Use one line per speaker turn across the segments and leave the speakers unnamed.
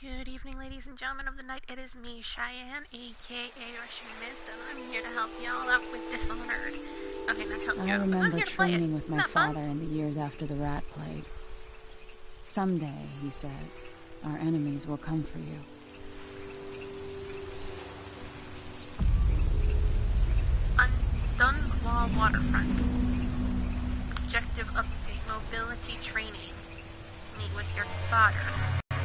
Good evening, ladies and gentlemen of the night. It is me, Cheyenne, aka Russian Mist, and I'm here to help y'all out with Dishonored. Okay, not help you out, but I'm here to play it.
I remember training with my
Not fun?
father in the years after the rat plague. Someday, he said, our enemies will come for you.
Dunwall Waterfront. Objective update, mobility training. Meet with your father.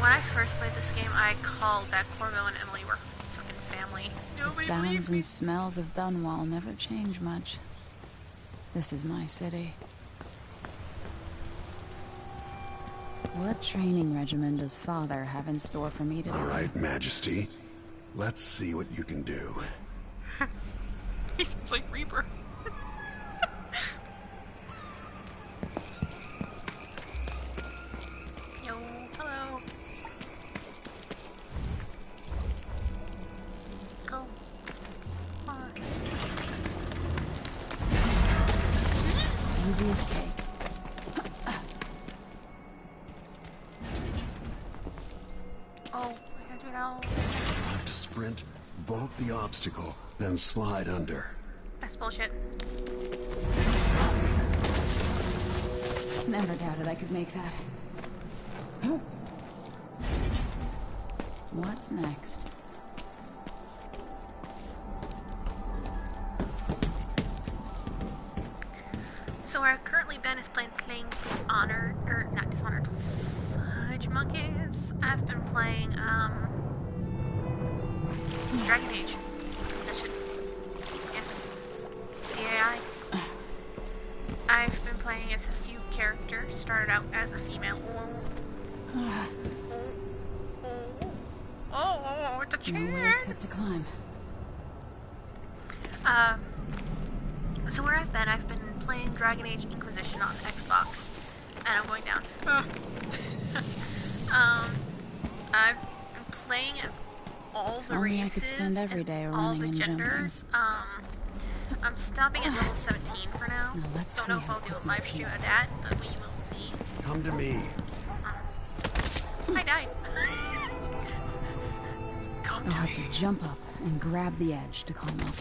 When I first played this game, I called that Corvo and Emily were fucking family.
The sounds and smells of Dunwall never change much. This is my city. What training regimen does father have in store for me today?
All right, Majesty. Let's see what you can do.
He sounds like Reaper. Yo, hello. Go. Come on.
Easy as cake.
Oh, I gotta do it all.
Have to sprint, vault the obstacle, then slide under.
That's bullshit.
Never doubted I could make that. What's next?
So where I've currently been is playing Dishonored, or not Dishonored, Fudge Monkeys. I've been playing, Dragon Age. Inquisition. Yes. DAI. I've been playing as a few characters. Started out as a female. Oh, it's a chance!
No way except to climb.
So where I've been playing Dragon Age Inquisition on Xbox, and I'm going down. I've been playing as all the
Only
races
I could spend every day
and all
running
the
and
genders. I'm stopping at level 17 for now.
Now let's
Don't
see
know if
how
I'll do
quick
a
we
live
can
stream
go.
of that, but we will see.
Come to me.
I died. Come
I'll
to
have to
me.
jump up and grab the edge to climb up.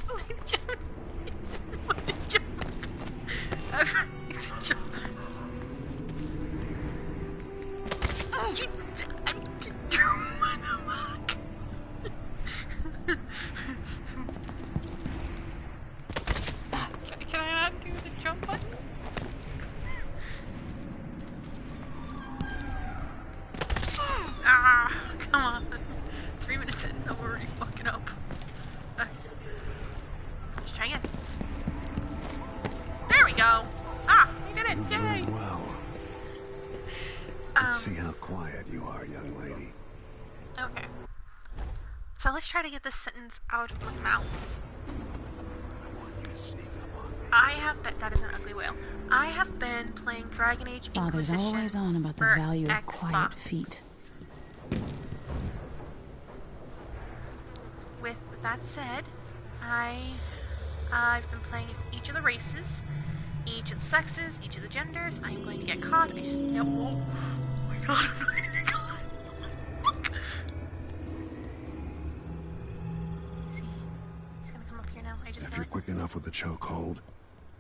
Can I not do the jump button? Ah, come on. 3 minutes in, I'm already fucking up. Let's try again. There we go. Ah, we did it.
You've
Yay.
learned well. Let's see how quiet you are, young lady.
Okay. So let's try to get this sentence out of my mouth.
I want you to sneak up on me.
I have been, that is an ugly whale. I have been playing Dragon Age
Father's
Inquisition
always on about the
for
value of
Xbox.
quiet feet.
With that said, I've been playing as each of the races, each of the sexes, each of the genders. I'm going to get caught. I just know. Oh my god, I'm not gonna get caught. See, he's gonna come up here now. I just
If
know
you're
it.
quick enough with the chokehold,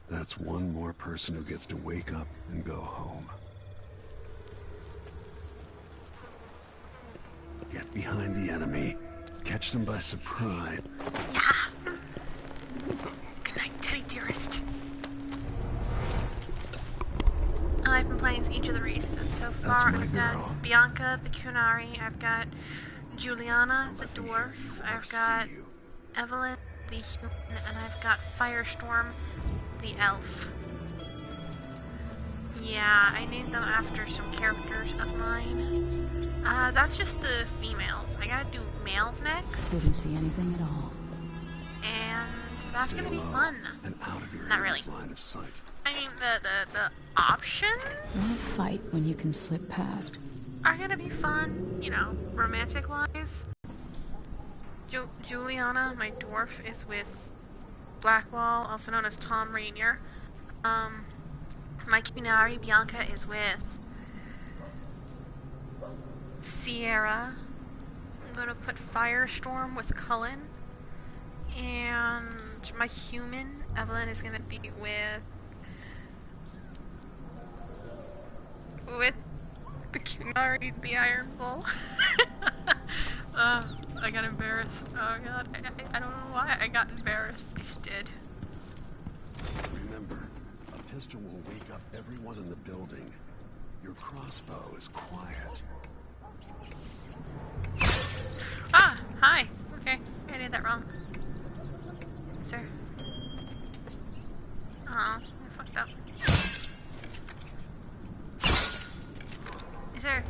that's one more person who gets to wake up and go home. Get behind the enemy. Catch them by surprise.
Yeah. Good night, Daddy dearest. I've been playing as each of the races so far.
my
I've
girl.
got Bianca, the Kunari. I've got Juliana, the
Let me hear
dwarf.
you or
I've
see
got
you.
Evelyn, the human, and I've got Firestorm, the elf. Yeah, I named them after some characters of mine. That's just the females. I gotta do males next,
Didn't see anything at all.
and that's
Stay
gonna be
low
fun.
and out of your
Not really.
enemy's line of sight.
I mean, the options
Don't fight when you can slip past.
are gonna be fun, you know, romantic-wise. Juliana, my dwarf, is with Blackwall, also known as Tom Rainier. My Kunari, Bianca, is with Sierra, gonna put Firestorm with Cullen. And my human, Evelyn, is gonna be with the Iron Bull. I got embarrassed. Oh god, I don't know why I got embarrassed. I just did.
Remember, a pistol will wake up everyone in the building. Your crossbow is quiet.
Ah, hi. Okay, I did that wrong. Sir. Oh, I fucked up. Is there,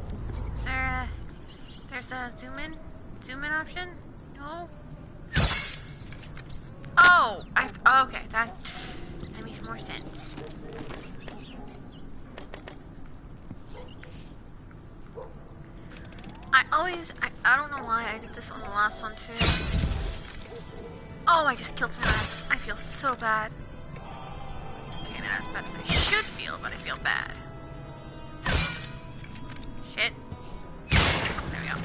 there's a zoom in option? No? Oh, okay, that makes more sense. I don't know why I did this on the last one too. Oh, I just killed some rats. I feel so bad. Okay, not as bad as I should feel, but I feel bad. Shit. There we go.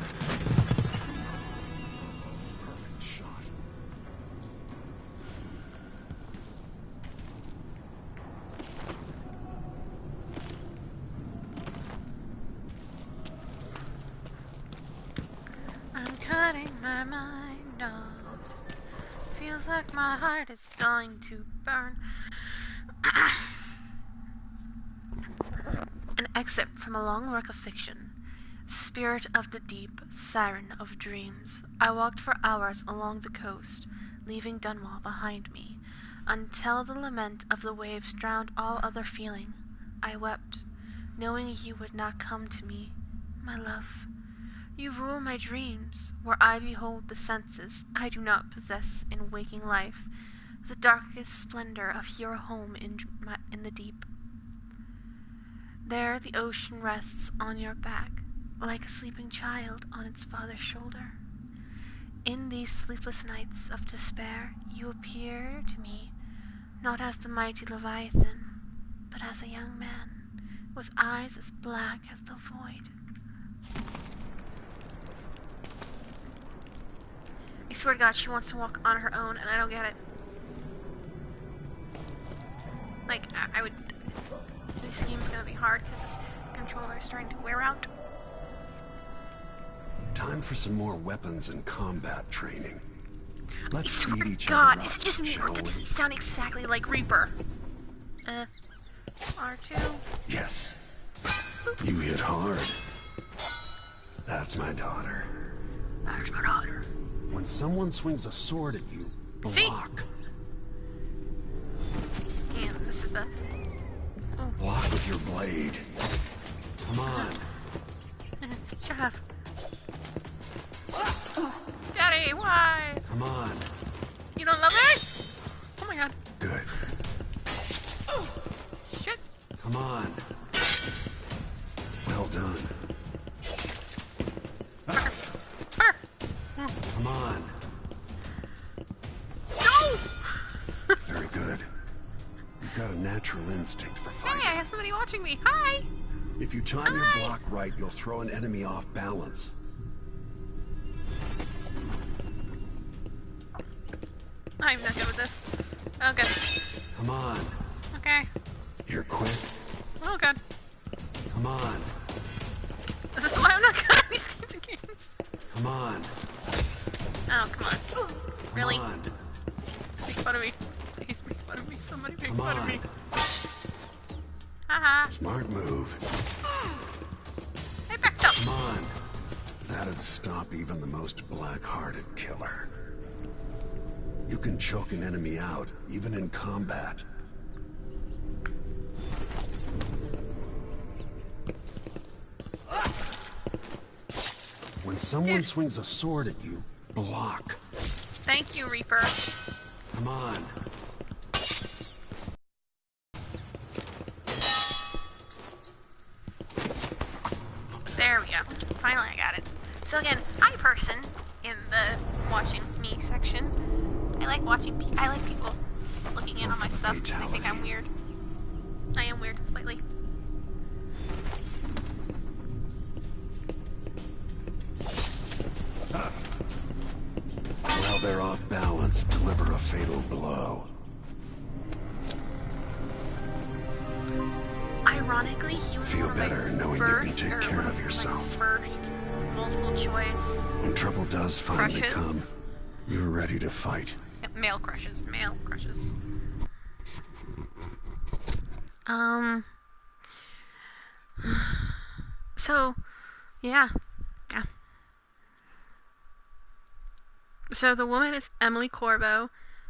Perfect shot.
I'm cutting my mind off. Feels like my heart is going to burn. An excerpt from a long work of fiction. Spirit of the deep, siren of dreams. I walked for hours along the coast, leaving Dunwall behind me, until the lament of the waves drowned all other feeling. I wept, knowing you would not come to me, my love. You rule my dreams, where I behold the senses I do not possess in waking life, the darkest splendor of your home in the deep. There the ocean rests on your back, like a sleeping child on its father's shoulder. In these sleepless nights of despair, you appear to me, not as the mighty Leviathan, but as a young man, with eyes as black as the void. I swear to God, she wants to walk on her own, and I don't get it. Like, I would... This game's gonna be hard, because this controller is starting to wear out.
Time for some more weapons and combat training. Let's
I swear
speed
to
each
God,
other
is
up,
it just me, or
shall
does
we?
it sound exactly like Reaper? R2.
Yes. You hit hard. That's my daughter.
There's my daughter.
When someone swings a sword at you, block.
See? And this is the... Oh.
Block with your blade. Come on.
Shut up. Daddy, why?
Come on.
You don't love me? Oh my God.
Good.
Shit.
Come on. Well done.
Her.
Come on.
No!
Very good. You've got a natural instinct for
Hey, I
fighting.
have somebody watching me. Hi!
If you time your
Hi.
block right, you'll throw an enemy off balance.
I'm not good with this. Oh, good.
Come on.
Okay.
You're quick.
Oh, God.
Come on.
This is why I'm not good at these kinds of games.
Come on.
Oh, come on. Really?
Come on.
Make fun of me. Please make fun of me. Somebody make
Come
fun of
on.
me. Haha.
Smart move.
Hey, back up.
Come on. That'd stop even the most black-hearted killer. You can choke an enemy out, even in combat. When someone
Dude.
swings a sword at you, block.
Thank you, Reaper.
Come on.
There we go. Finally, I got it. So again, I person in the watching me section. I like watching. I like people looking in on my stuff. I think I'm weird. I am weird, slightly.
they're off balance, deliver a fatal blow.
Ironically, he was
Feel
one of my
better knowing you
first,
can take
or
care
one
of
my
yourself.
First multiple choice
When trouble does finally
crushes.
come, you're ready to fight.
Yep, male crushes. So, yeah. So the woman is Emily Corvo,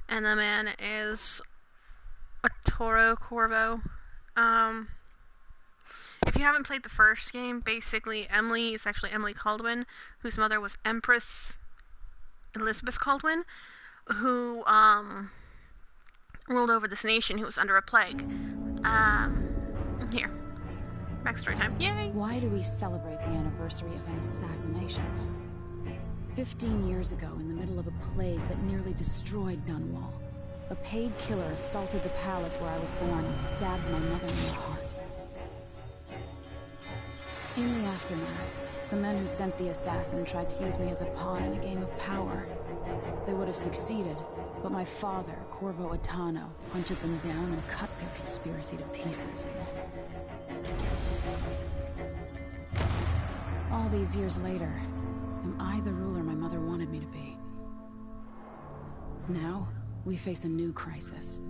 and the man is Arturo Corvo. If you haven't played the first game, basically Emily is actually Emily Caldwin, whose mother was Empress Elizabeth Caldwin, who ruled over this nation who was under a plague. Here. Backstory time. Yay!
Why do we celebrate the anniversary of an assassination? 15 years ago, in the middle of a plague that nearly destroyed Dunwall, a paid killer assaulted the palace where I was born and stabbed my mother in the heart. In the aftermath, the men who sent the assassin tried to use me as a pawn in a game of power. They would have succeeded, but my father, Corvo Attano, hunted them down and cut their conspiracy to pieces. All these years later, am I the ruler my mother wanted me to be? Now, we face a new crisis.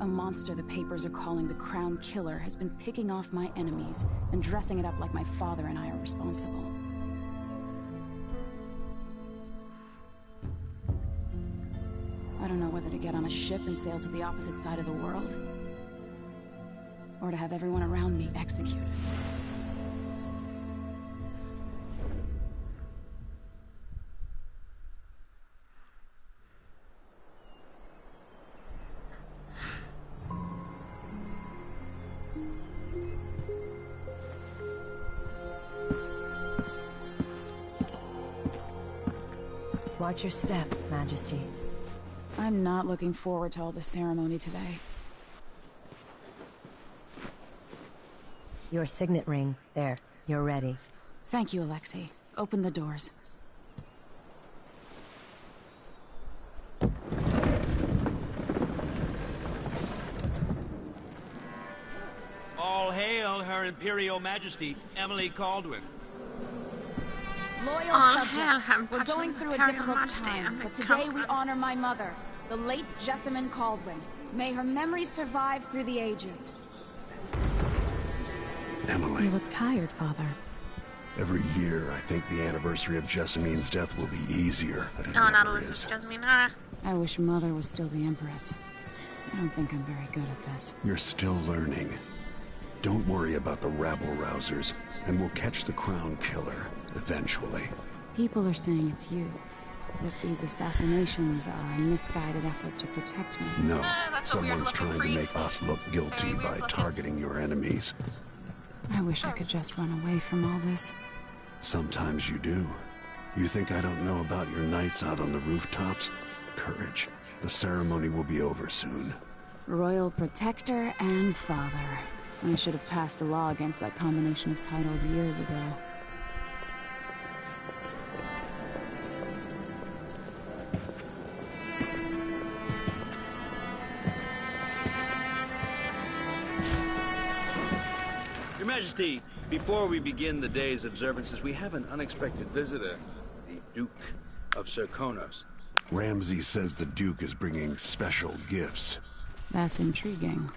A monster the papers are calling the Crown Killer has been picking off my enemies and dressing it up like my father and I are responsible. I don't know whether to get on a ship and sail to the opposite side of the world, or to have everyone around me executed.
Watch your step, Majesty.
I'm not looking forward to all the ceremony today.
Your signet ring. There. You're ready.
Thank you, Alexei. Open the doors.
All hail Her Imperial Majesty, Emily Caldwin.
Loyal
Oh,
subjects,
yeah,
we're going through a
Her
difficult
Majesty,
time, but
come
today we
on.
honor my mother, the late Jessamine Caldwin. May her memory survive through the ages.
Emily,
You look tired, Father.
every year I think the anniversary of Jessamine's death will be easier, but it
No, not
never
Elizabeth
is.
Jasmine.
I wish Mother was still the Empress. I don't think I'm very good at this.
You're still learning. Don't worry about the rabble-rousers, and we'll catch the Crown Killer, eventually.
People are saying it's you. That these assassinations are a misguided effort to protect me.
No,
that's a weird
someone's
looking
trying to
priest.
make us look guilty
Very weird
by
looking.
targeting your enemies.
I wish I could just run away from all this.
Sometimes you do. You think I don't know about your nights out on the rooftops? Courage. The ceremony will be over soon.
Royal Protector and Father. I should have passed a law against that combination of titles years ago.
Your Majesty, before we begin the day's observances, we have an unexpected visitor, the Duke of Serkonos.
Ramsay says the Duke is bringing special gifts.
That's intriguing.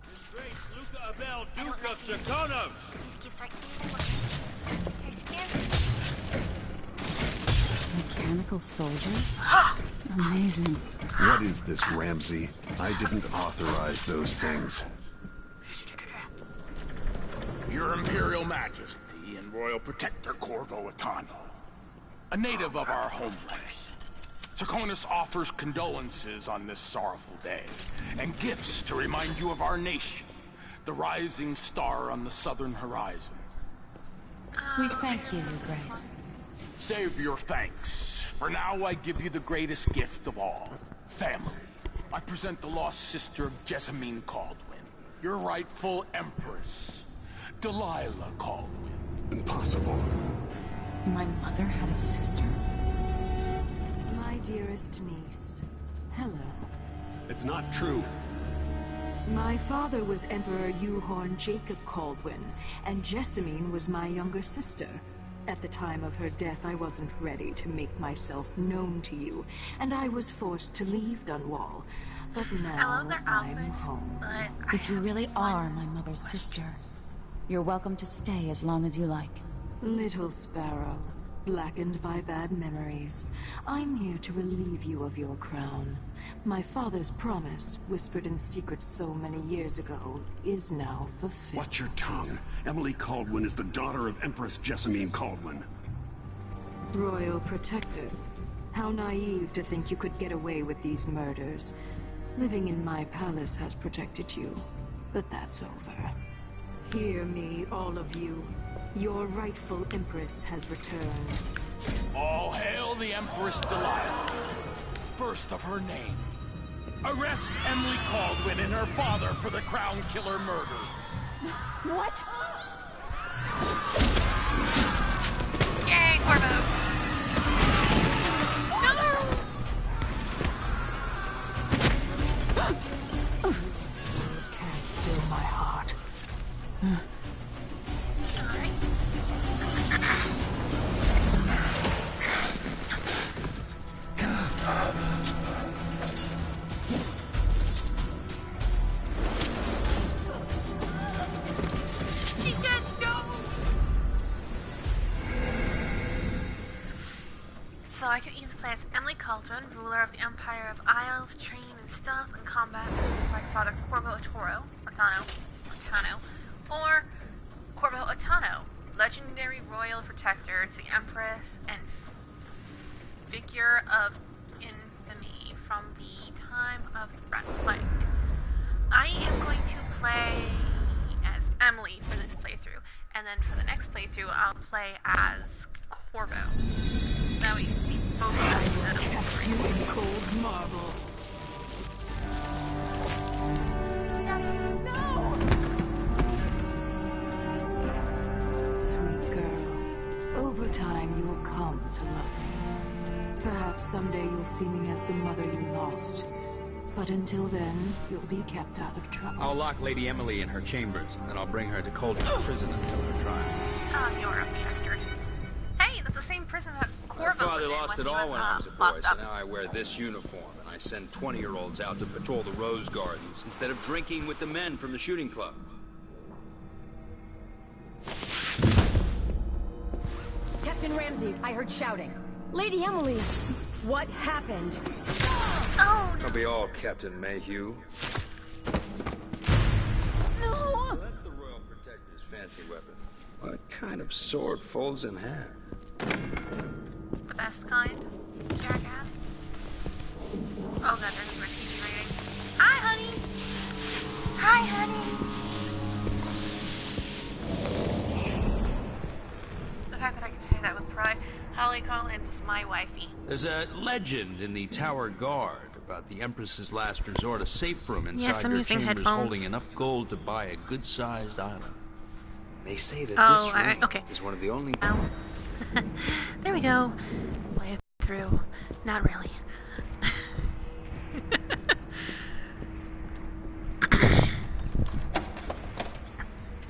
His Grace Luca Abel, Duke of Serkonos!
Mechanical soldiers? Amazing.
What is this, Ramsay? I didn't authorize those things.
Your Imperial Majesty and Royal Protector Corvo Attano, a native of our homeland. Serkonos offers condolences on this sorrowful day, and gifts to remind you of our nation, the rising star on the southern horizon.
We thank you, Your Grace.
Save your thanks. For now, I give you the greatest gift of all, family. I present the lost sister of Jessamine Caldwin, your rightful Empress, Delilah Caldwin.
Impossible.
My mother had a sister? My
dearest niece. Hello.
It's not true.
My father was Emperor Yuhorn Jacob Caldwin, and Jessamine was my younger sister. At the time of her death, I wasn't ready to make myself known to you, and I was forced to leave Dunwall. But now
I love their
I'm
outfits,
home.
but I
If you
have
really
one
are my mother's sister, you're welcome to stay as long as you like.
Little sparrow, blackened by bad memories, I'm here to relieve you of your crown. My father's promise, whispered in secret so many years ago, is now fulfilled.
Watch your tongue. Emily Caldwin is the daughter of Empress Jessamine Caldwin.
Royal Protector. How naive to think you could get away with these murders. Living in my palace has protected you, but that's over. Hear me, all of you. Your rightful Empress has returned.
All hail the Empress Delilah, first of her name. Arrest Emily Caldwin and her father for the Crown Killer murder.
What?
Yay, Corvo! No!
Sword can't still my heart.
Alright. She said no! So I could either play as Emily Caldwin, ruler of the Empire of Isles, trained in stealth and combat with my father Corvo Otano, or Corvo Otano, legendary royal protector to the Empress and figure of infamy from the time of the Red Plague. I am going to play as Emily for this playthrough, and then for the next playthrough I'll play as Corvo. That way you can see both sides of the
Cast you in cold marble. Sweet girl, over time you will come to love me. Perhaps someday you'll see me as the mother you lost. But until then, you'll be kept out of trouble.
I'll lock Lady Emily in her chambers, and I'll bring her to Cauldron prison until her trial.
Oh, you're a bastard. Hey, that's the same prison that
My
Corvo
father
was in
lost
when
it
he
all
was,
when I was a boy,
locked
so
up.
now I wear this uniform, and I send 20-year-olds out to patrol the rose gardens instead of drinking with the men from the shooting club.
Captain Ramsey, I heard shouting. Lady Emily, what happened?
Oh,
I'll be all Captain Mayhew.
no!
So that's the Royal Protector's fancy weapon. What kind of sword folds in half?
The best kind? Jackass? Oh god, there's a TV rating. Hi, honey! Hi, honey! The fact that I can say that with pride. Holly Collins is my wifey.
There's a legend in the Tower Guard about the Empress's last resort, a safe room inside
Yes, I'm
her
using
chambers
headphones.
holding enough gold to buy a good-sized island. They say that
Oh,
this ring
okay.
is one of the only...
Ow. There we go. Play it through. Not really.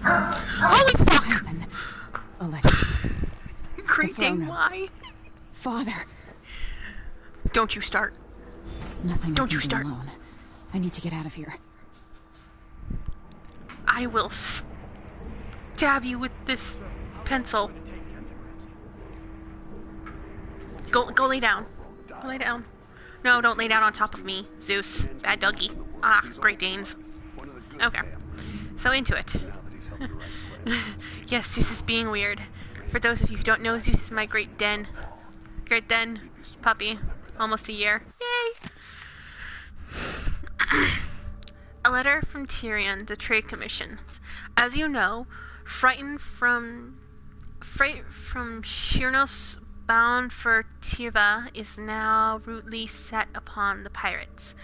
Holy fuck!
Alexa,
Great
throne
thing,
room.
why?
Father.
Don't you start.
Nothing.
Don't
I can
you
do
start.
alone. I need to get out of here.
I will stab you with this pencil. Go lay down. Go lay down. No, don't lay down on top of me, Zeus. Bad doggy. Ah, Great Danes. Okay. So into it. Yes, Zeus is being weird. For those of you who don't know, Zeus is my Great Den puppy. Almost a year. Yay! A letter from Tyrion, the Trade Commission. As you know, freight from Shyrnos bound for Tiva is now rudely set upon the pirates,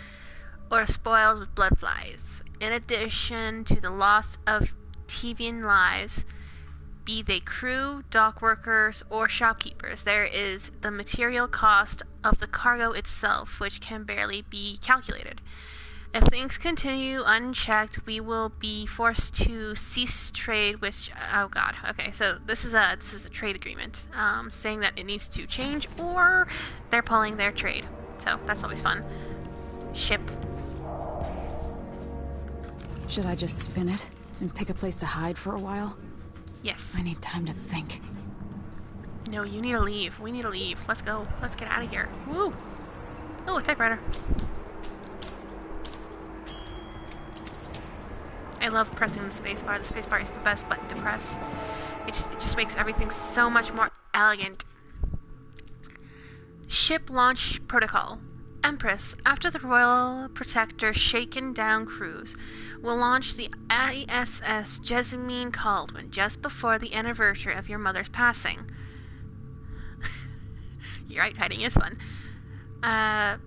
or spoiled with bloodflies. In addition to the loss of Tivian lives, be they crew, dock workers, or shopkeepers. There is the material cost of the cargo itself, which can barely be calculated. If things continue unchecked, we will be forced to cease trade, which, oh god, okay, so this is a trade agreement, saying that it needs to change, or they're pulling their trade. So, that's always fun. Ship.
Should I just spin it and pick a place to hide for a while?
Yes.
I need time to think.
No, you need to leave. We need to leave. Let's go. Let's get out of here. Woo! Oh, a typewriter. I love pressing the spacebar. The spacebar is the best button to press. It just makes everything so much more elegant. Ship launch protocol. Empress, after the Royal Protector Shaken Down cruise, will launch the ISS Jessamine Caldwin just before the anniversary of your mother's passing. You're right, hiding is fun.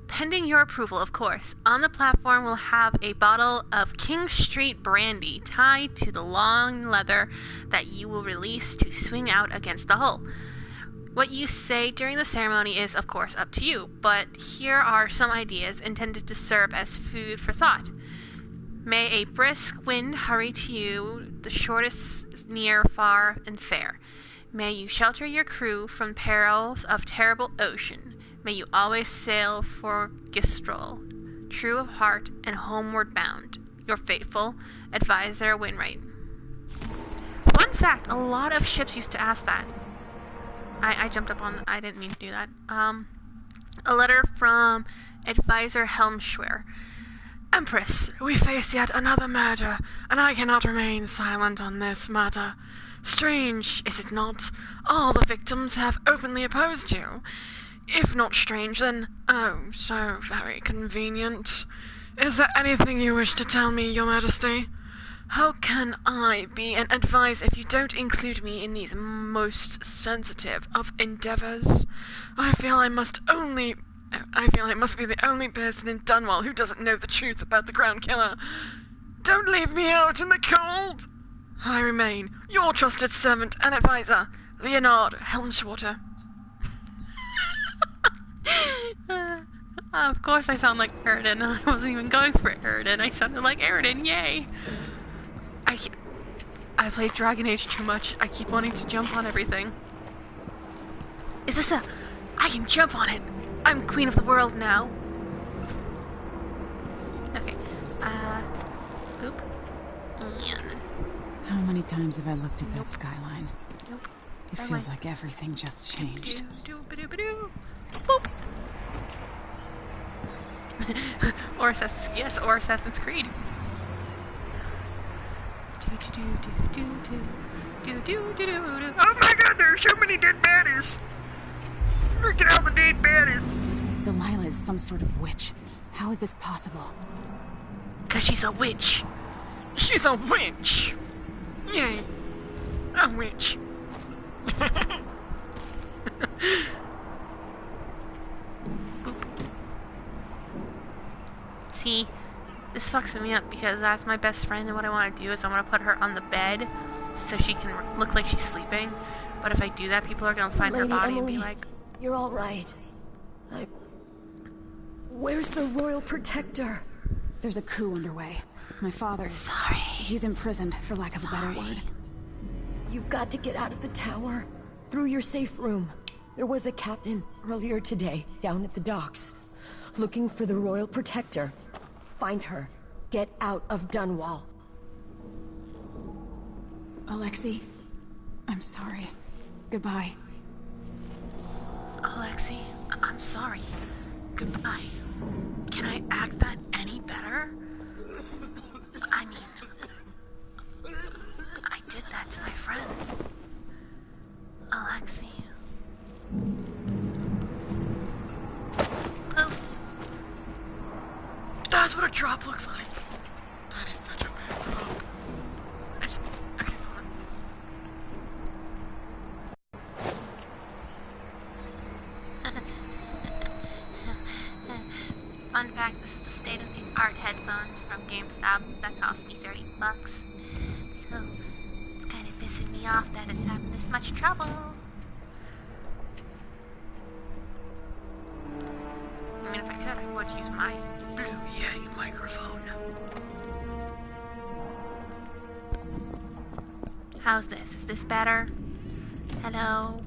Pending your approval, of course. On the platform, we'll have a bottle of King Street brandy tied to the long leather that you will release to swing out against the hull. What you say during the ceremony is, of course, up to you, but here are some ideas intended to serve as food for thought. May a brisk wind hurry to you, the shortest near, far, and fair. May you shelter your crew from perils of terrible ocean. May you always sail for Gistrol, true of heart and homeward bound. Your faithful advisor, Winwright. Fun fact, a lot of ships used to ask that. I jumped up on... I didn't mean to do that. A letter from Advisor Helmschwer. Empress, we face yet another murder, and I cannot remain silent on this matter. Strange, is it not? All the victims have openly opposed you. If not strange, then, oh, so very convenient. Is there anything you wish to tell me, Your Majesty? How can I be an advice if you don't include me in these most sensitive of endeavors? I feel I must be the only person in Dunwall who doesn't know the truth about the Crown Killer. Don't leave me out in the cold! I remain your trusted servant and advisor, Leonard Helmschwater. Of course I sound like Eridan. I wasn't even going for Eridan. I sounded like Eridan, yay! I played Dragon Age too much. I keep wanting to jump on everything. Is this a... I can jump on it! I'm queen of the world now. Okay. Boop. And...
How many times have I looked at that skyline?
Nope.
It feels like everything just changed.
Boop. Or Assassin's Creed. Oh my god, there are so many dead baddies! Look at all the dead baddies!
Delilah is some sort of witch. How is this possible?
'Cause she's a witch. She's a witch! Yay. A witch. Boop. See, this fucks me up because that's my best friend, and what I want to do is I want to put her on the bed so she can look like she's sleeping. But if I do that, people are going to find her
Lady
body
Emily,
and be like...
You're all right. Where's the Royal Protector?
There's a coup underway. My father...
Sorry.
He's imprisoned, for lack of a better word.
You've got to get out of the tower. Through your safe room. There was a captain earlier today, down at the docks. Looking for the Royal Protector. Find her. Get out of Dunwall.
Alexei, I'm sorry. Goodbye.
Alexei, I'm sorry. Goodbye. Can I act that any better? I mean... I did that to my friend. Alexei. Poof. That's what a drop looks like. That is such a bad drop. Okay, hold on. Fun fact, this is the state-of-the-art headphones from GameStop that cost me $30. So, it's kind of pissing me off that it's having this much trouble. I mean, if I could, I would use my Blue Yeti microphone. How's this? Is this better? Hello?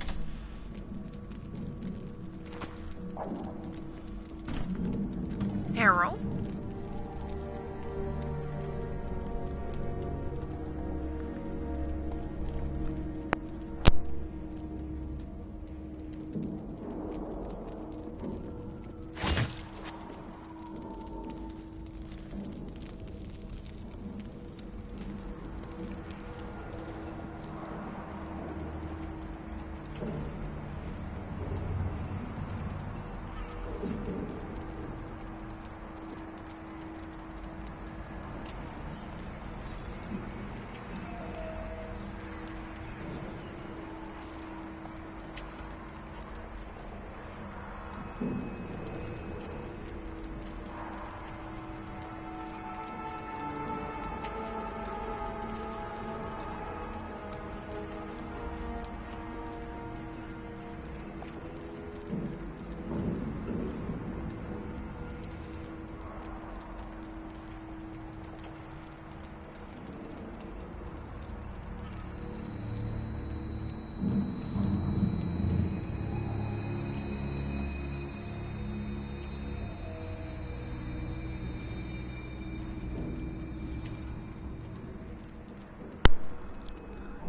Arrow?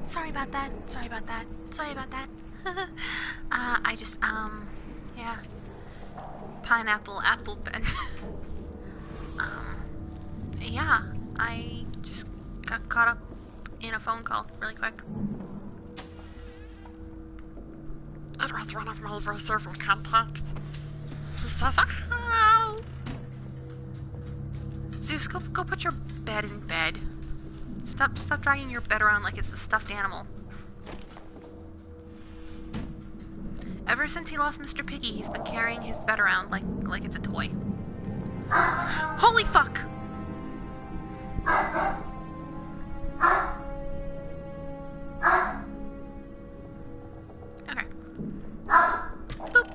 Sorry about that. Sorry about that. Sorry about that. I just, yeah. Pineapple, apple pen. Yeah. I just got caught up in a phone call really quick. It was one of my voiceover contacts. He says, hi! Zeus, go put your bed in bed. Stop dragging your bed around like it's a stuffed animal. Ever since he lost Mr. Piggy, he's been carrying his bed around like it's a toy. Holy fuck! Okay. Boop.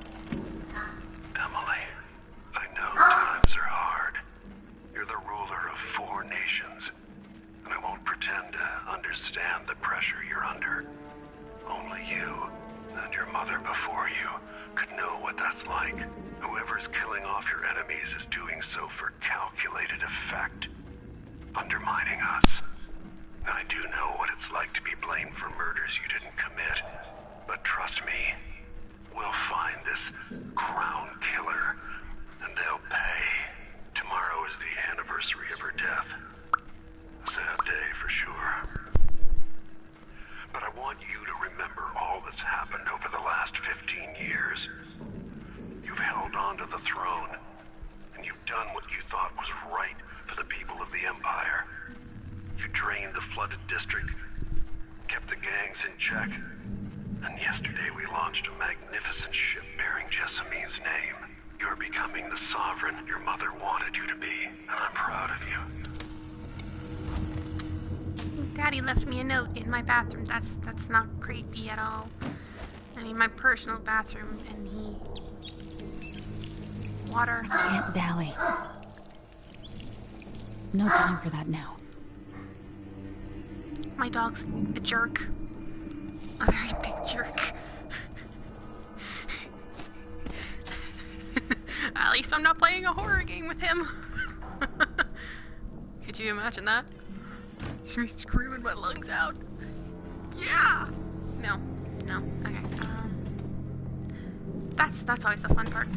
Emily, I know times are hard. You're the ruler of 4 nations, and I won't pretend to understand the pressure you're under. Only you and your mother before you could know what that's like. Whoever's killing off your enemies is doing so for calculated effect, undermining us. I do know what it's like to be blamed for murders you didn't commit, but trust me, we'll find this crown killer, and they'll pay. Tomorrow is the anniversary of her death. A sad day for sure. But I want you to remember all that's happened over the last 15 years. You've held on to the throne, and you've done what you thought was right for the people of the Empire. You drained the flooded district, kept the gangs in check, and yesterday we launched a magnificent ship bearing Jessamine's name. You're becoming the sovereign your mother wanted you to be, and I'm proud of you.
Daddy left me a note in my bathroom. That's not creepy at all. I mean, my personal bathroom, and he... Water.
Can't dally. No time for that now.
My dog's a jerk. A very big jerk. At least I'm not playing a horror game with him. Could you imagine that? Me screaming my lungs out. Yeah! No. Okay. That's always the fun part.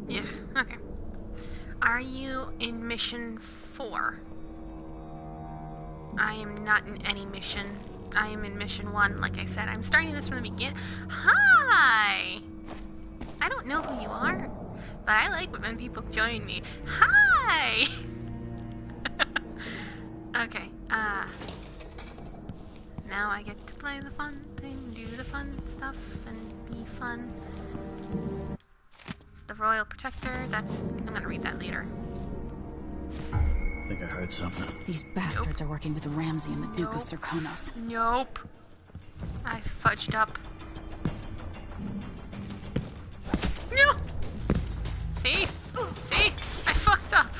Yeah, okay. Are you in mission 4? I am not in any mission. I am in mission 1, like I said. I'm starting this from the beginning. Hi! I don't know who you are, but I like it when people join me. Hi! Okay, now I get to play the fun thing, do the fun stuff, and be fun. The Royal Protector, I'm gonna read that later.
I think I heard something.
These bastards are working with Ramsay and the Duke of Serkonos.
Nope. I fudged up. No! See? See? I fucked up.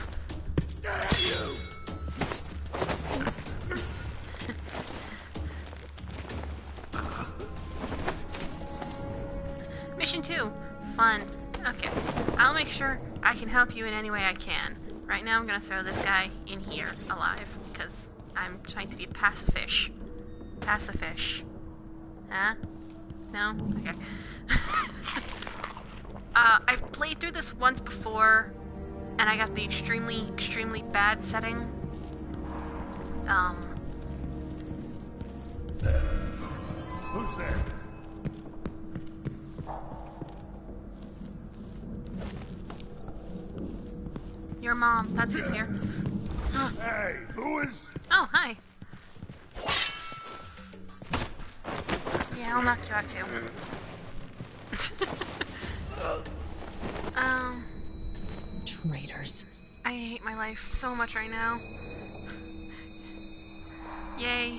Mission 2. Fun. Okay. I'll make sure I can help you in any way I can. Right now I'm gonna throw this guy in here alive, because I'm trying to be pacifish. Pacifish. Huh? No? Okay. I've played through this once before, and I got the extremely, extremely bad setting.
Who's there?
Your mom, that's who's here.
Hey, who is...
Oh, hi. Yeah, I'll knock you out too.
Traitors.
I hate my life so much right now. Yay.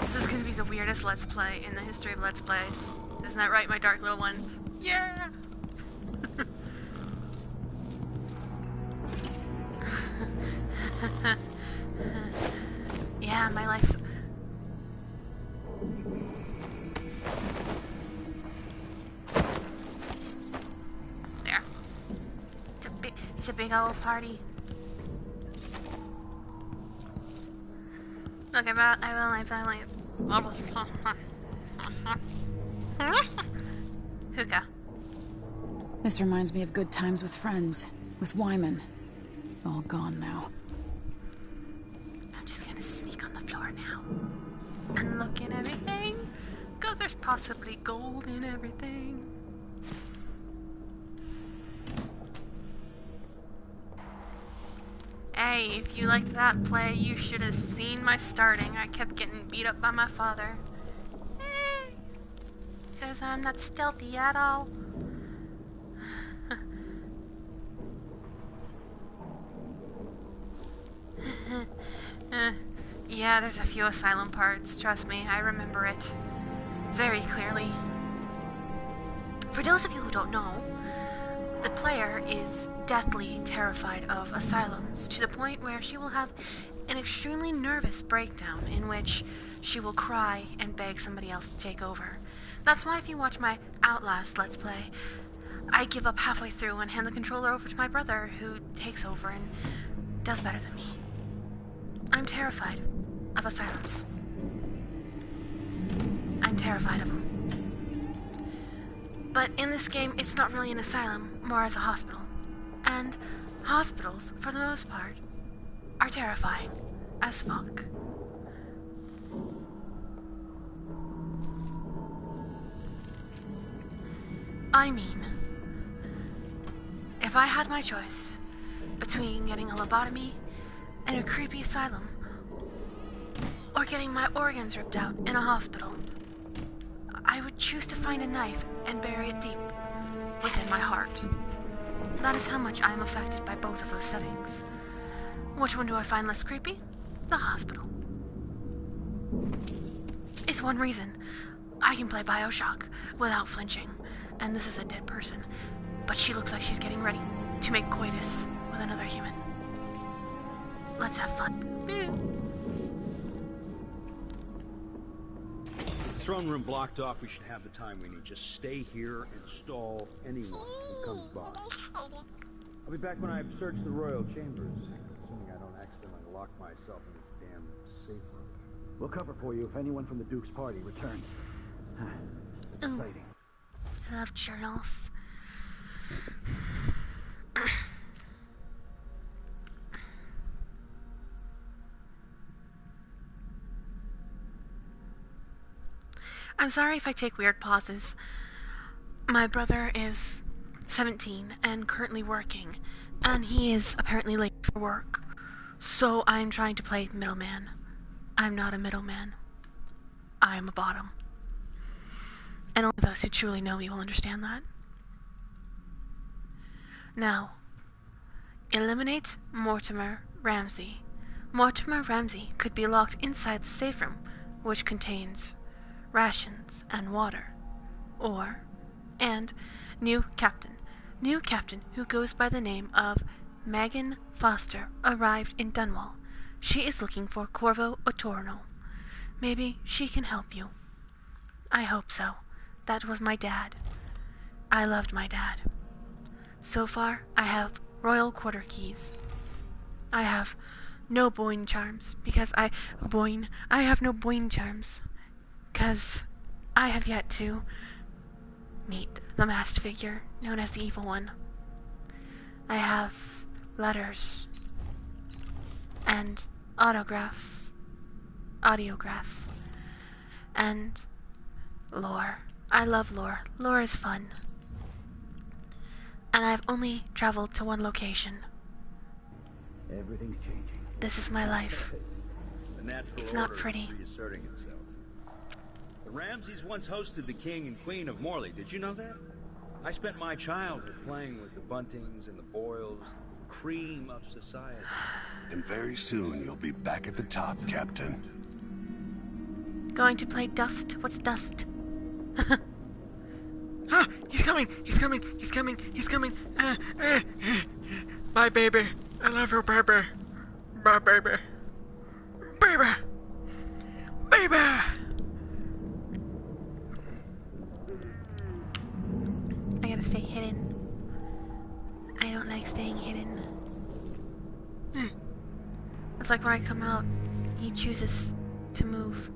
This is gonna be the weirdest Let's Play in the history of Let's Plays. Isn't that right, my dark little ones? Yeah! Yeah, my life's... There. It's a big old party. Look, I finally... Hookah.
This reminds me of good times with friends, with Wyman. All gone now.
I'm just gonna sneak on the floor now and look in everything, because there's possibly gold in everything. Hey, if you liked that play, you should have seen my starting. I kept getting beat up by my father. Because I'm not stealthy at all. Yeah, there's a few asylum parts. Trust me, I remember it very clearly. For those of you who don't know, the player is deathly terrified of asylums, to the point where she will have an extremely nervous breakdown in which she will cry and beg somebody else to take over. That's why if you watch my Outlast Let's Play, I give up halfway through and hand the controller over to my brother, who takes over and does better than me. I'm terrified of asylums. I'm terrified of them. But in this game, it's not really an asylum, more as a hospital. And hospitals, for the most part, are terrifying as fuck. I mean, if I had my choice between getting a lobotomy in a creepy asylum or getting my organs ripped out in a hospital, I would choose to find a knife and bury it deep within my heart. That is how much I am affected by both of those settings. Which one do I find less creepy? The hospital. It's one reason I can play BioShock without flinching. And this is a dead person, but she looks like she's getting ready to make coitus with another human. Let's have fun.
Throne room blocked off. We should have the time we need. Just stay here and stall anyone who comes by. I'll be back when I've searched the royal chambers, assuming I don't accidentally lock myself in this damn safe room.
We'll cover for you if anyone from the Duke's party returns. Exciting.
I love journals. I'm sorry if I take weird pauses. My brother is 17 and currently working, and he is apparently late for work. So I'm trying to play middleman. I'm not a middleman. I'm a bottom. And only those who truly know me will understand that. Now, eliminate Mortimer Ramsey. Mortimer Ramsey could be locked inside the safe room, which contains rations and water. And new captain. New captain who goes by the name of Megan Foster arrived in Dunwall. She is looking for Corvo Otorno. Maybe she can help you. I hope so. That was my dad. I loved my dad. So far, I have royal quarter keys. I have no Boyne charms, because I have no Boyne charms, because I have yet to meet the masked figure known as the Evil One. I have letters and audiographs, and lore. I love lore. Lore is fun. And I've only traveled to one location.
Everything's changing.
This is my life.
The natural
It's not
order is
pretty.
reasserting itself. The Ramseys once hosted the King and Queen of Morley. Did you know that? I spent my childhood playing with the Buntings and the Boyles, cream of society.
And very soon you'll be back at the top, Captain.
Going to play Dust? What's Dust?
Ah, he's coming! He's coming! He's coming! He's coming! Bye, baby. I love you, baby. Bye, baby. Baby! Baby!
I gotta stay hidden. I don't like staying hidden. It's like when I come out, he chooses to move.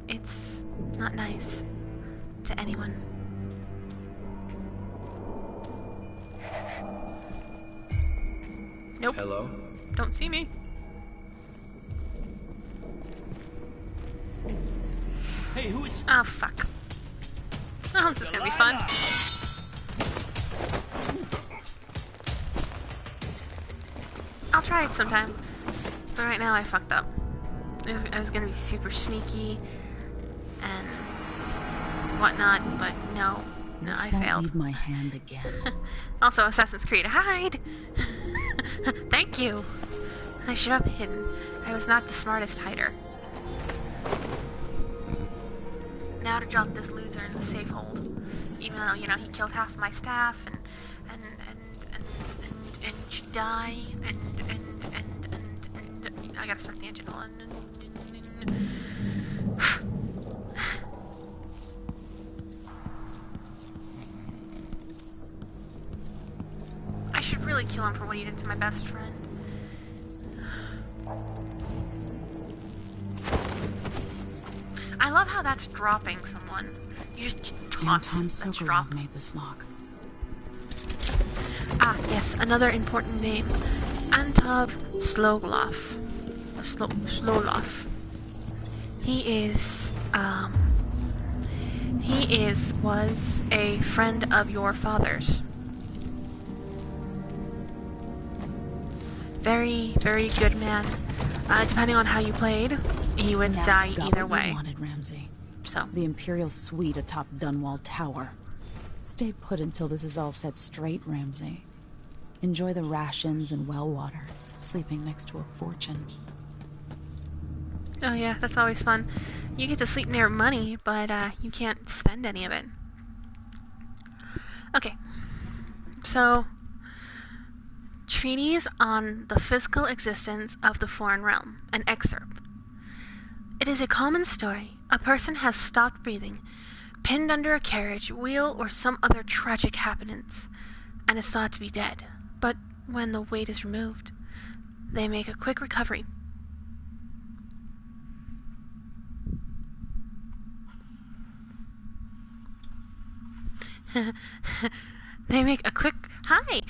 It's not nice to anyone. Nope.
Hello?
Don't see me.
Hey, who is...
Oh, fuck. Oh, this is gonna be fun. I'll try it sometime. But right now I fucked up. I was gonna be super sneaky and whatnot, but no. No,
This
I
won't
failed.
need my hand again.
Also, Assassin's Creed, hide! Thank you! I should have hidden. I was not the smartest hider. Now to drop this loser in the safe hold. Even though, you know, he killed half of my staff and should die and I gotta start the engine. I should really kill him for what he did to my best friend. I love how that's dropping someone. You just toss
Anton
and drop.
Sokolov made this lock.
Ah, yes, another important name. Antov Sloglov. Slolov. Was a friend of your father's. Very, very good man. Depending on how you played, he would
Now
die
you got
either
what you
way.
wanted, Ramsey.
So,
The Imperial Suite atop Dunwall Tower. Stay put until this is all set straight, Ramsey. Enjoy the rations and well water, sleeping next to a fortune.
oh yeah, that's always fun. You get to sleep near money, but you can't spend any of it. Okay, so treaties on the physical existence of the foreign realm, an excerpt. It is a common story. A person has stopped breathing, pinned under a carriage, wheel, or some other tragic happenance, and is thought to be dead. But when the weight is removed, they make a quick recovery. They make a quick hi.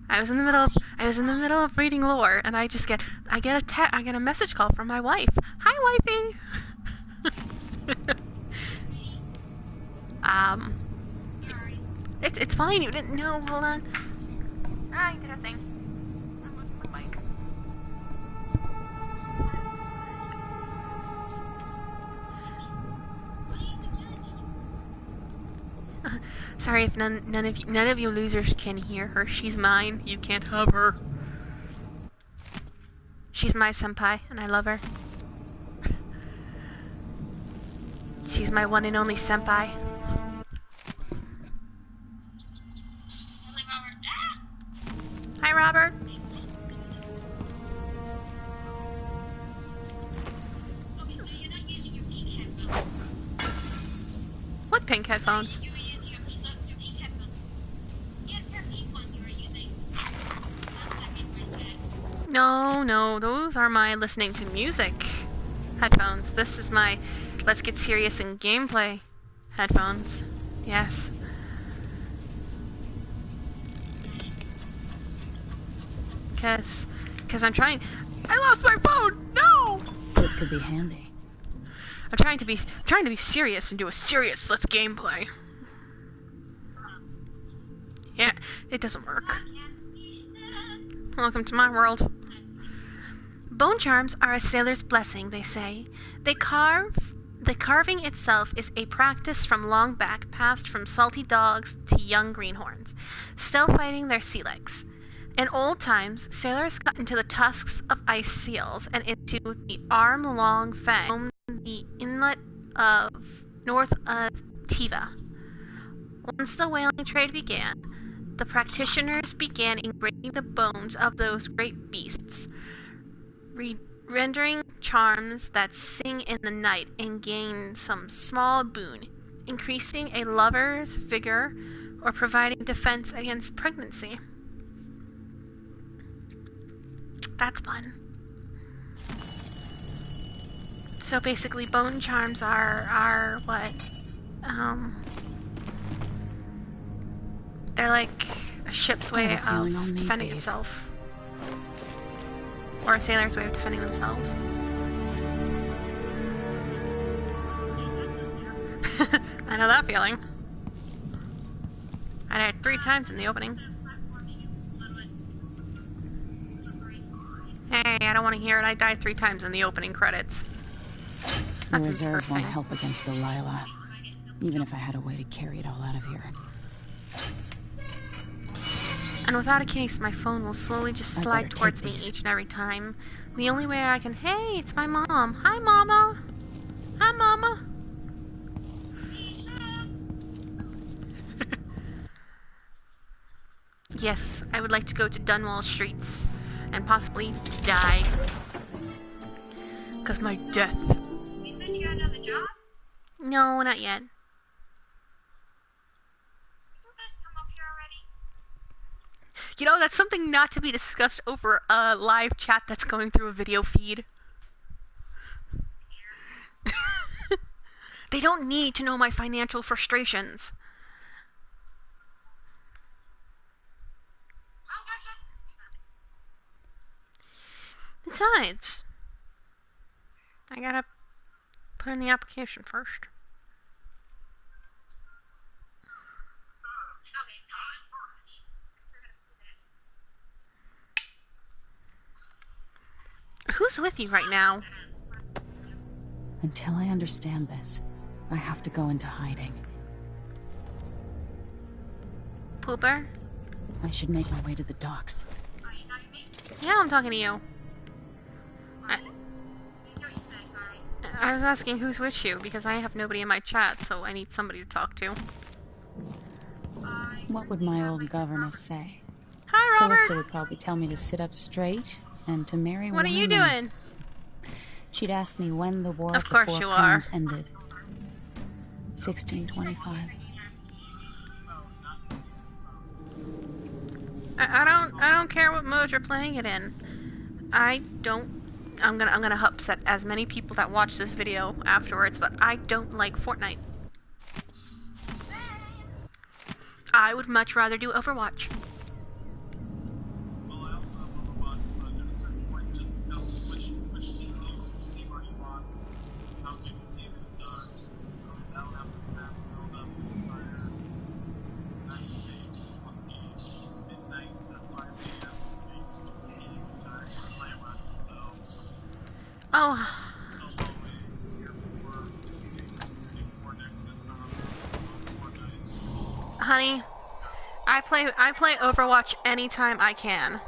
I was in the middle of reading lore, and I get a message call from my wife. Hi, wifey. It's fine, you didn't know, hold on. I did a thing. I lost my mic. Sorry if none of you losers can hear her. She's mine. You can't have her. She's my senpai, and I love her. She's my one and only senpai. Hi, Robert. What pink headphones? No, those are my listening to music headphones. This is my let's get serious in gameplay headphones. Yes. Cause I'm trying. I lost my phone. No.
This could be handy.
I'm trying to be serious and do a serious let's gameplay. Yeah, it doesn't work. Welcome to my world. Bone charms are a sailor's blessing, they say. The carving itself is a practice from long back, passed from salty dogs to young greenhorns, still fighting their sea legs. In old times, sailors cut into the tusks of ice seals and into the arm-long fang from the inlet north of Tiva. Once the whaling trade began, the practitioners began engraving the bones of those great beasts, rendering charms that sing in the night and gain some small boon, increasing a lover's vigor or providing defense against pregnancy. That's fun. So basically, bone charms are what? They're like a ship's way of defending itself. Or a sailor's way of defending themselves. I know that feeling. I died 3 times in the opening. Hey, I don't want to hear it. I died 3 times in the opening credits.
The reserves won't help against Delilah, even if I had a way to carry it all out of here.
And without a case, my phone will slowly just slide towards me each and every time. The only way I can... Hey, it's my mom. Hi, Mama. Hi, Mama. Yes, I would like to go to Dunwall streets and possibly die. Because my death. You said you got another job? No, not yet. You know, that's something not to be discussed over a live chat that's going through a video feed. They don't need to know my financial frustrations. Besides, I gotta put in the application first. Who's with you right now?
Until I understand this, I have to go into hiding.
Pooper?
I should make my way to the docks.
Yeah, I'm talking to you. I was asking who's with you, because I have nobody in my chat, so I need somebody to talk to.
What would my old governess say?
Hi, Robert!
Callista would probably tell me to sit up straight and to marry
What are you
women.
doing?
She'd ask me when the War
Of
of the
course
Four
you
Crowns
are.
ended. 1625.
I don't care what mode you're playing it in. I'm gonna upset as many people that watch this video afterwards, but I don't like Fortnite. I would much rather do Overwatch. Oh. Honey, I play Overwatch anytime I can.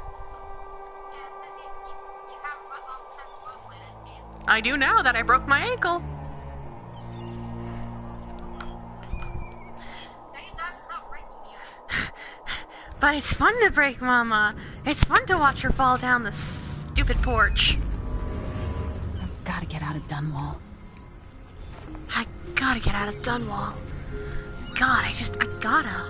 I do now that I broke my ankle. But it's fun to break, Mama. It's fun to watch her fall down the stupid porch.
I've gotta get out of Dunwall.
I gotta get out of Dunwall. God, I gotta.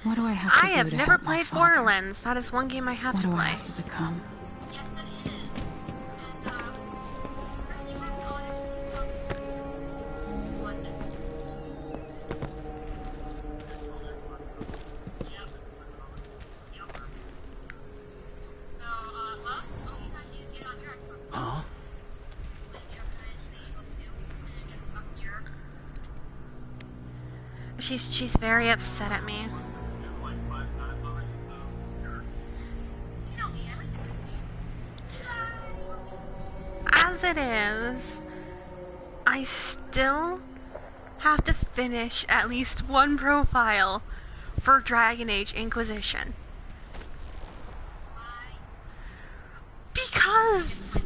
What do I have to do
I have
to
never
help my
played
father?
Borderlands. That is one game I have
What
to
do
play.
I have to become?
Huh?
She's very upset at me. As it is, I still have to finish at least one profile for Dragon Age Inquisition. Because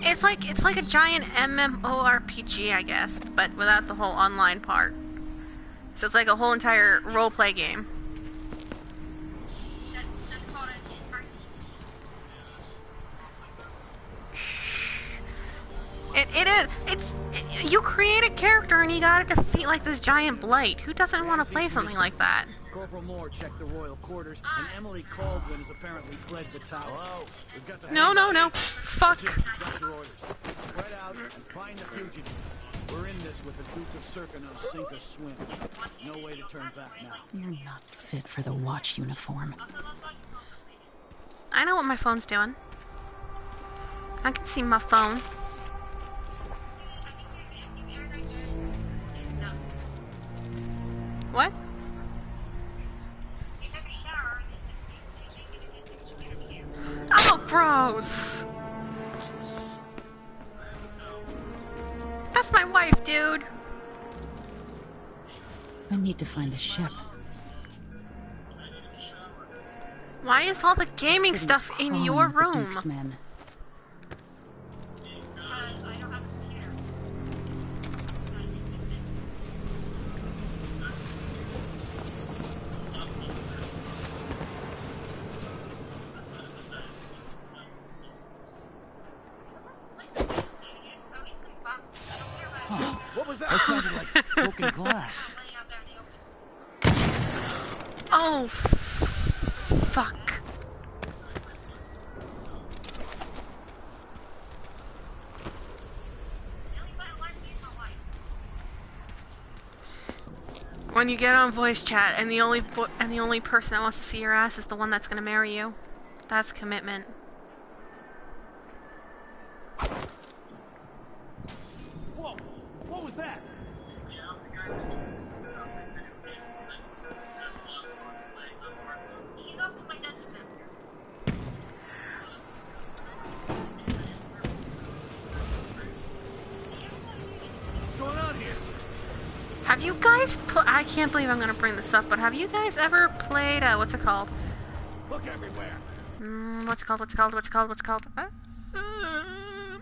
it's like a giant MMORPG, I guess, but without the whole online part. So it's like a whole entire roleplay game. You create a character and you gotta defeat like this giant blight. Who doesn't want to play something like that?
Corporal Moore checked the royal quarters, and Emily Caldwin has apparently fled the tower. Hello? We've got the
No. Fuck.
Got your orders. Spread out and find the fugitives. We're in this with the Duke of Circano's sink or swim. No way to turn back now.
You're not fit for the watch uniform.
I know what my phone's doing. I can see my phone. What? Oh, gross! That's my wife, dude!
I need to find a ship.
Why is all the gaming
City's
stuff in
crawling
your
with the
room?
Duke's men.
What was that? That sounded like broken glass.
Oh, fuck. When you get on voice chat and the only person that wants to see your ass is the one that's gonna marry you, that's commitment.
Whoa! What was that? What's going on here?
Have you guys I can't believe I'm gonna bring this up, but have you guys ever played, what's it called?
Look everywhere.
What's it called?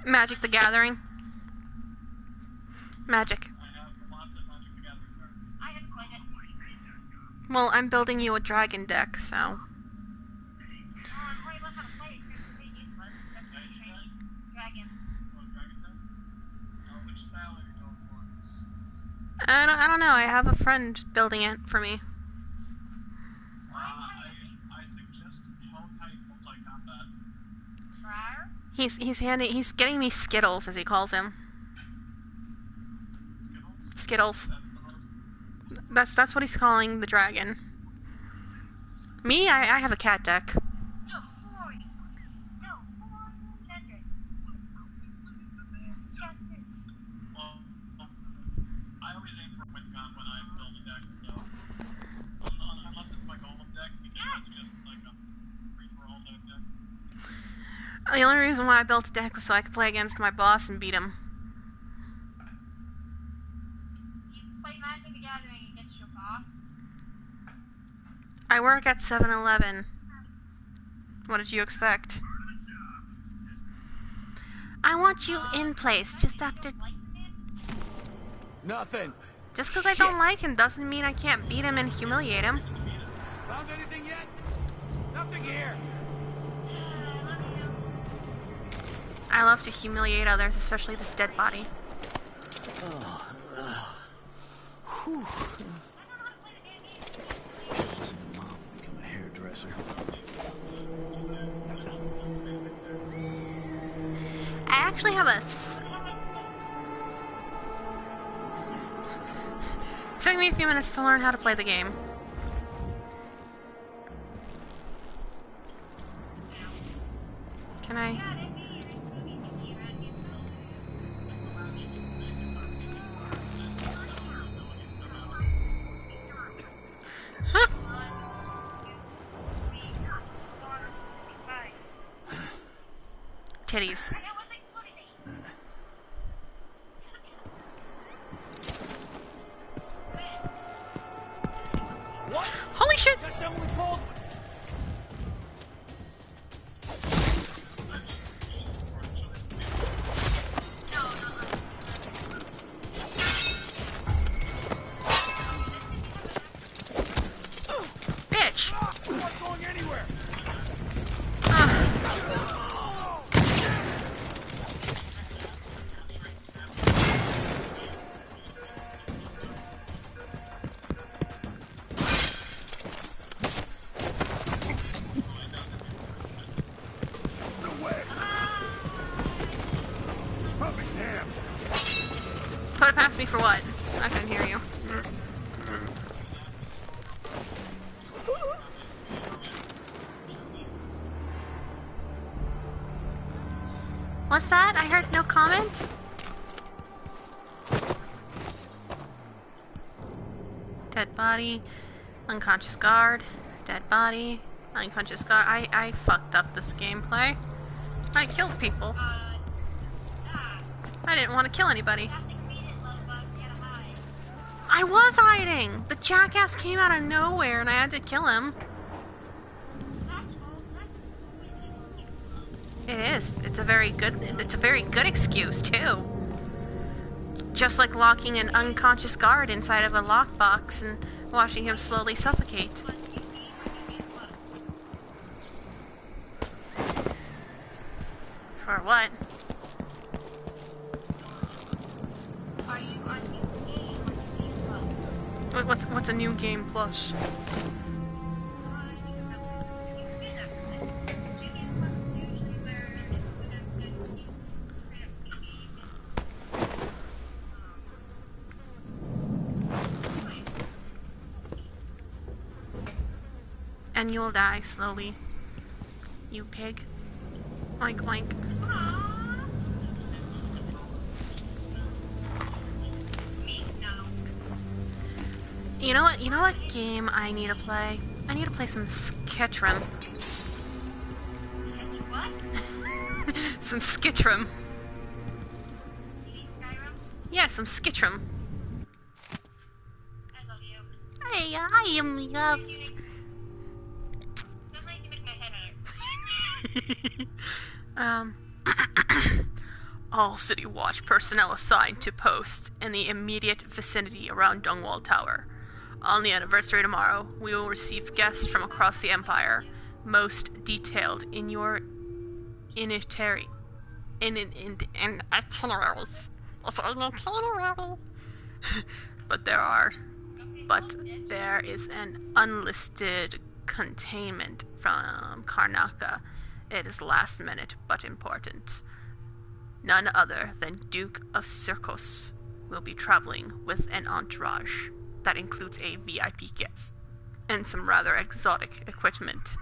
Magic the Gathering. Magic. Well, I'm building you a dragon deck, so. I don't know. I have a friend building it for me. He's getting me Skittles, as he calls him. Skittles. That's what he's calling the dragon. Me? I have a cat deck.
No, 40. No, 400. It's justice.
Well, I always aim for a win con when I build a deck, so... Unless it's my golem deck, because that's just like a free-for-all type deck.
The only reason why I built a deck was so I could play against my boss and beat him.
You play Magic the Gathering against your boss?
I work at 7-Eleven. What did you expect? I want you in place just after...
Nothing.
Just because I don't like him doesn't mean I can't beat him and humiliate him.
Found anything yet? Nothing here.
I love to humiliate others, especially this dead body.
Whew. Mom, become a hairdresser.
I actually have a... It took me a few minutes to learn how to play the game. Can I... Titties.
What?
Holy shit!
That's Emily Baldwin.
Bitch!
I'm not going anywhere.
Put it past me for what? I couldn't hear you. What's that? I heard no comment? Dead body, unconscious guard, dead body, unconscious guard. I fucked up this gameplay. I killed people. I didn't want to kill anybody. I was hiding! The jackass came out of nowhere and I had to kill him. It is. It's a very good excuse too. Just like locking an unconscious guard inside of a lockbox and watching him slowly suffocate. For what? What's a new game plus? And you will die slowly. You pig. Oink oink. You know what game I need to play? I need to play some Skitrim.
What?
Some Skitrim.
You need Skyrim?
Yeah, some Skitrim.
I love you.
Hey, I am loved.
Sometimes you make my head hurt.
All City Watch personnel assigned to post in the immediate vicinity around Dungwall Tower. On the anniversary tomorrow, we will receive guests from across the Empire, most detailed in your itineraries. But there is an unlisted containment from Karnaca. It is last minute but important. None other than Duke of Circos will be traveling with an entourage that includes a VIP guest. and some rather exotic equipment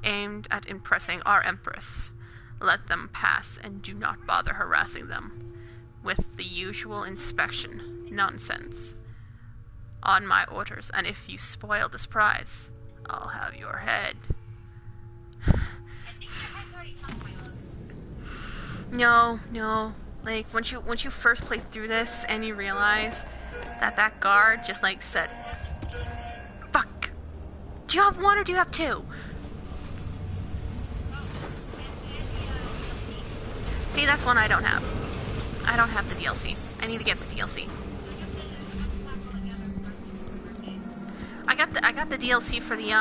aimed at impressing our Empress. Let them pass and do not bother harassing them with the usual inspection nonsense. On my orders, and if you spoil this prize, I'll have your head. No. Like, once you first play through this and you realize that guard just, like, said, fuck! Do you have one or do you have two? See, that's one I don't have. I don't have the DLC. I need to get the DLC. I got the DLC for the,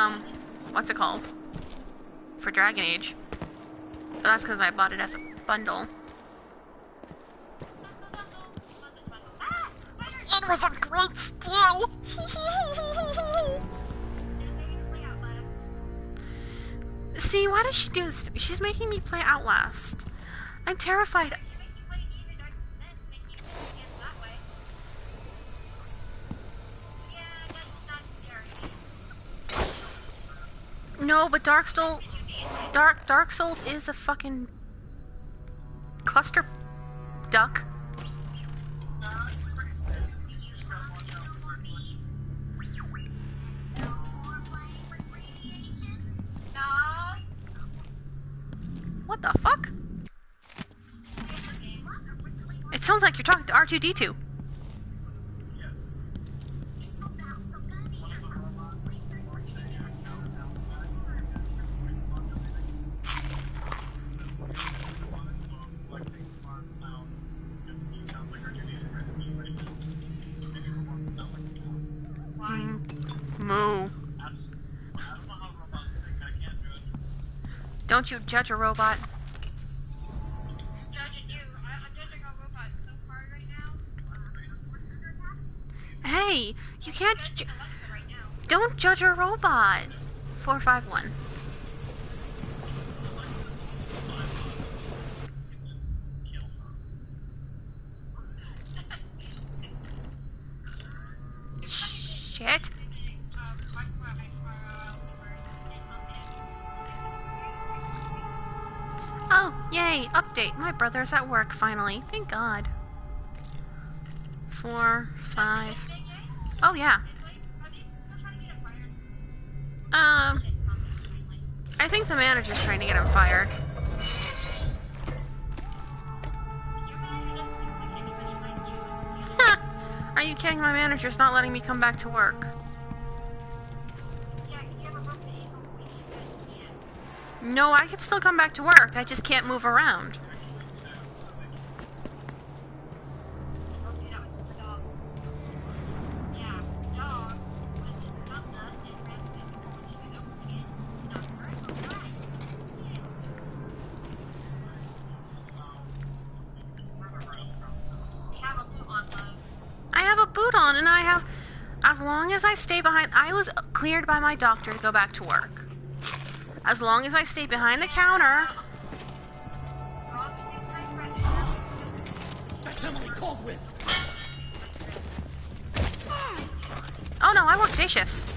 what's it called? For Dragon Age. But that's because I bought it as a bundle. It was a great steal! See, why does she do this to me? She's making me play Outlast. I'm terrified. No, but Dark Souls is a fucking cluster duck. What the fuck? It sounds like you're talking to R2-D2. Moo. Don't you judge a robot.
I'm judging you. I'm judging a robot so hard right now.
Hey, you can't don't judge a robot. 451. Shit. Oh, yay, update. My brother's at work, finally. Thank God. 4, 5... Oh, yeah. I think the manager's trying to get him fired. Are you kidding? My manager's not letting me come back to work. No, I can still come back to work. I just can't move around. I have a boot on, and I have... As long as I stay behind... I was cleared by my doctor to go back to work. As long as I stay behind the counter...
That's Emily Caldwell.
Oh no, I work day shifts.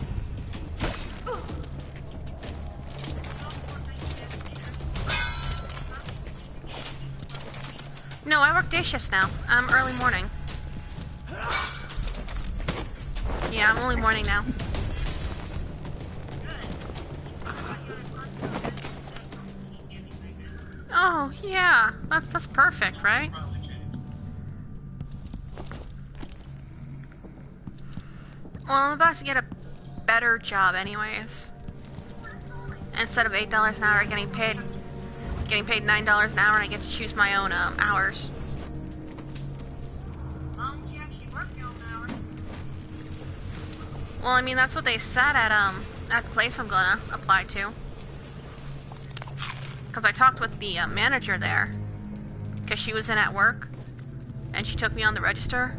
No, I work day shifts now. I'm early morning. Yeah, I'm only morning now. Oh, yeah. That's perfect, right? Well, I'm about to get a better job anyways. Instead of $8 an hour, getting paid $9 an hour, and I get to choose my own hours. Well, I mean, that's what they said at the place I'm gonna apply to. Because I talked with the manager there. Because she was in at work. And she took me on the register.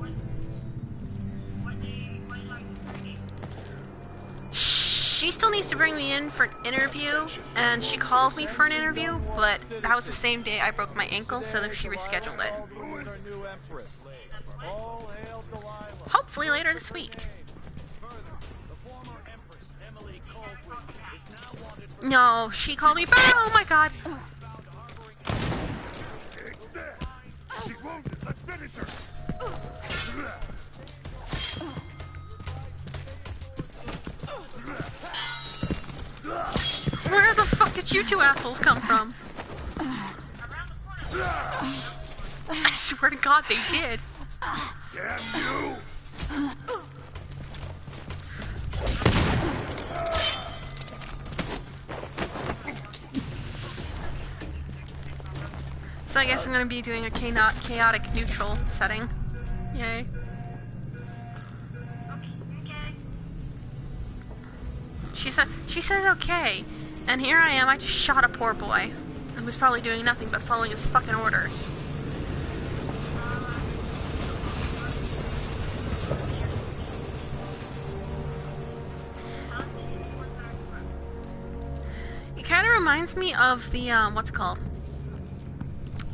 She still needs to bring me in for an interview. And she called me for an interview. But that was the same day I broke my ankle, so she rescheduled it. Hopefully later this week.
The former Empress, Emily
No, she called me back. Oh my god.
She's wounded. Let's finish her.
Where the fuck did you two assholes come from? I swear to god they did.
Damn you!
So I guess I'm gonna be doing a chaotic neutral setting. Yay.
Okay.
She says okay, and here I am, I just shot a poor boy, who was probably doing nothing but following his fucking orders. It kind of reminds me of the, what's it called?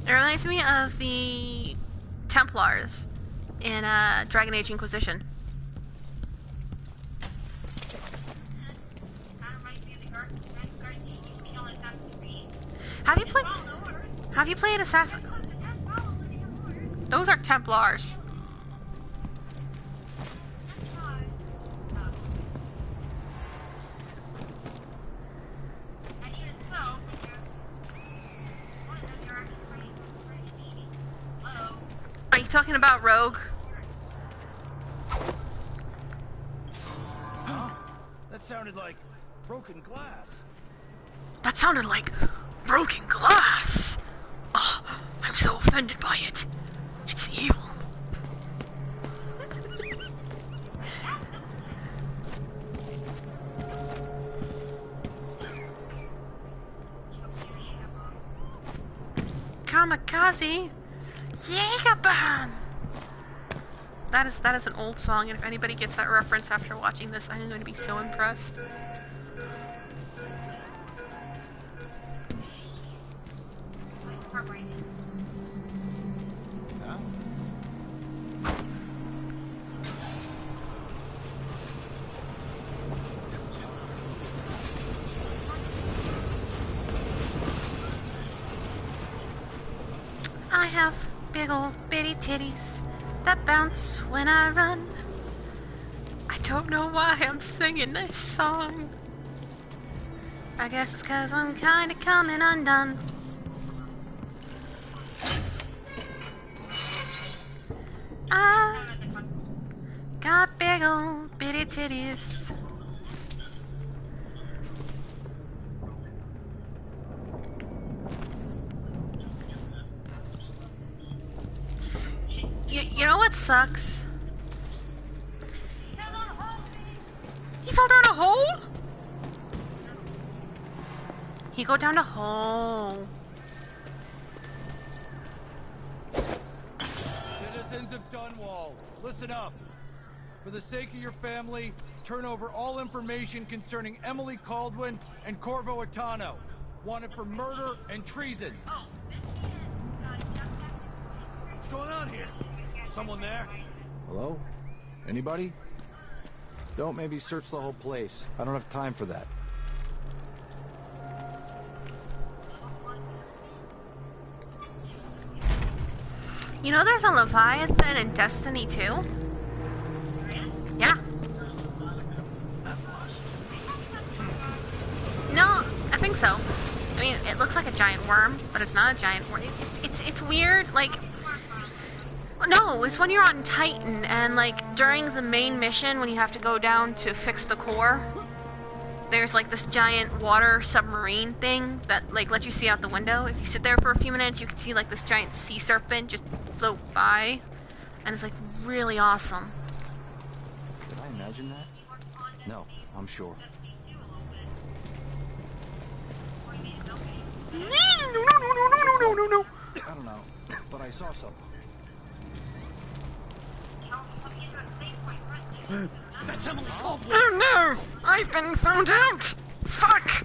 It reminds me of the Templars in, Dragon Age Inquisition. Have you played Assassin? Those are Templars. Are you talking about Rogue?
Huh? That sounded like broken glass.
That sounded like broken glass. Oh, I'm so offended by it. It's evil. Kamikaze Jägerbahn. That is an old song, and if anybody gets that reference after watching this, I'm going to be so impressed. I have big old bitty titties that bounce when I run. I don't know why I'm singing this song. I guess it's 'cause I'm kinda coming undone. I got big old bitty titties. You know what sucks? He fell down a hole? He go down a hole.
Citizens of Dunwall, listen up. For the sake of your family, turn over all information concerning Emily Caldwin and Corvo Atano, wanted for murder and treason.
What's going on here? Someone there?
Hello? Anybody? Don't maybe search the whole place. I don't have time for that.
You know there's a Leviathan in Destiny 2? Yeah. No, I think so. I mean, it looks like a giant worm, but it's not a giant worm. It's weird, like... No, it's when you're on Titan, and like, during the main mission, when you have to go down to fix the core, there's like this giant water submarine thing that like lets you see out the window. If you sit there for a few minutes, you can see like this giant sea serpent just float by, and it's like really awesome.
Did I imagine that? No, I'm sure.
No.
I don't know, but I saw something.
That's Emily's Caldwin.
Oh no! I've been found out! Fuck!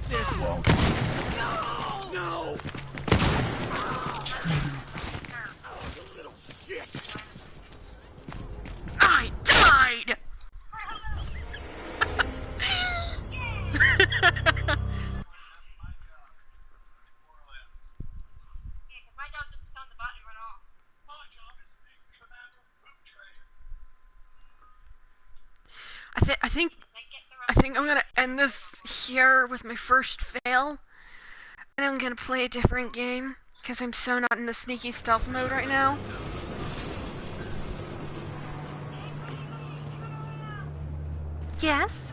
This won't.
No!
You little shit.
I died! I think I'm gonna end this here with my first fail, and I'm gonna play a different game because I'm so not in the sneaky stealth mode right now. Yes.